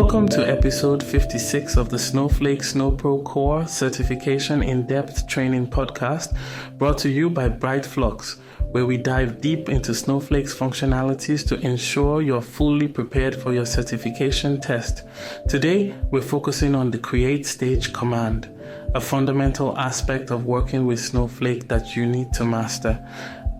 Welcome to episode 56 of the Snowflake Snowpro Core Certification In-Depth Training Podcast, brought to you by Brightflux, where we dive deep into Snowflake's functionalities to ensure you're fully prepared for your certification test. Today, we're focusing on the create stage command, a fundamental aspect of working with Snowflake that you need to master.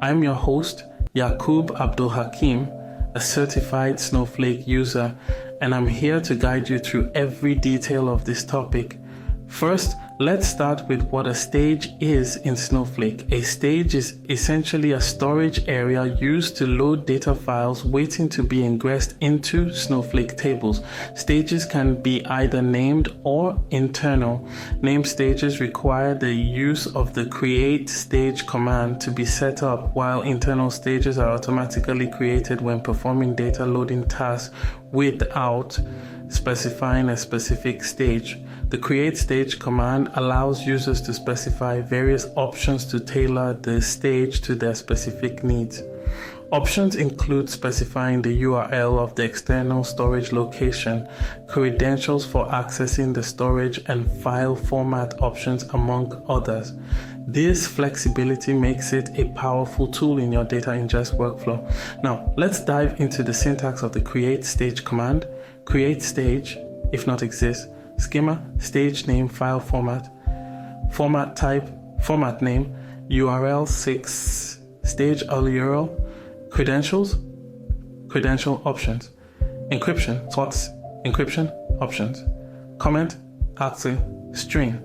I'm your host, Yaqub Abdul Hakim, a certified Snowflake user, and I'm here to guide you through every detail of this topic. First, let's start with what a stage is in Snowflake. A stage is essentially a storage area used to load data files waiting to be ingressed into Snowflake tables. Stages can be either named or internal. Named stages require the use of the create stage command to be set up, while internal stages are automatically created when performing data loading tasks without specifying a specific stage. The create stage command allows users to specify various options to tailor the stage to their specific needs. Options include specifying the URL of the external storage location, credentials for accessing the storage, and file format options, among others. This flexibility makes it a powerful tool in your data ingest workflow. Now, let's dive into the syntax of the create stage command. Create stage, if not exists. Schema, stage name, file format, format type, format name, URL 6, stage URL, credentials, credential options, encryption, slots, encryption options, comment, argc, string.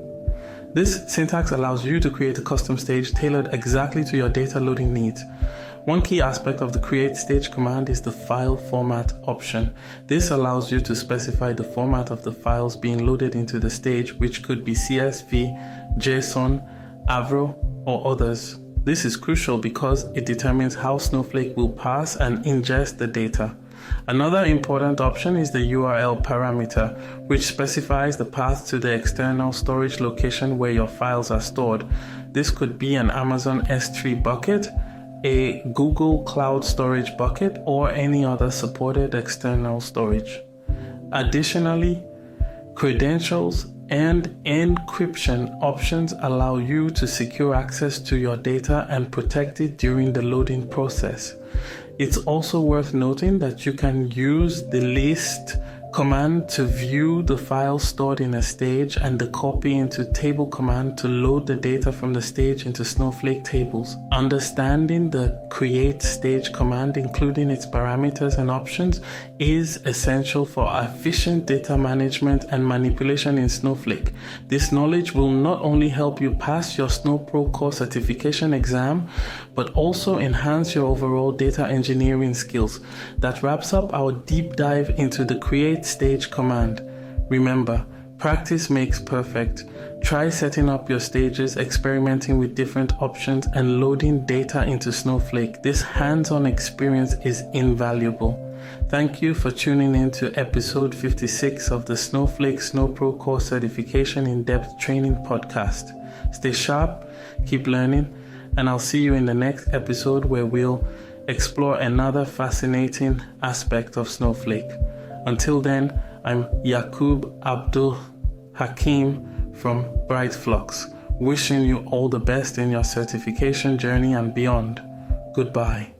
This syntax allows you to create a custom stage tailored exactly to your data loading needs. One key aspect of the create stage command is the file format option. This allows you to specify the format of the files being loaded into the stage, which could be CSV, JSON, Avro, or others. This is crucial because it determines how Snowflake will parse and ingest the data. Another important option is the URL parameter, which specifies the path to the external storage location where your files are stored. This could be an Amazon S3 bucket, a Google Cloud Storage bucket, or any other supported external storage. Additionally, credentials and encryption options allow you to secure access to your data and protect it during the loading process. It's also worth noting that you can use the list command to view the files stored in a stage and the copy into table command to load the data from the stage into Snowflake tables. Understanding the create stage command, including its parameters and options, is essential for efficient data management and manipulation in Snowflake. This knowledge will not only help you pass your Snowpro Core Certification exam, but also enhance your overall data engineering skills. That wraps up our deep dive into the create stage command. Remember, practice makes perfect. Try setting up your stages, experimenting with different options, and loading data into Snowflake. This hands-on experience is invaluable. Thank you for tuning in to episode 56 of the Snowflake Snowpro Core Certification In-Depth Training Podcast. Stay sharp, keep learning, and I'll see you in the next episode where we'll explore another fascinating aspect of Snowflake. Until then, I'm Yaqub Abdul Hakim from Brightflux, wishing you all the best in your certification journey and beyond. Goodbye.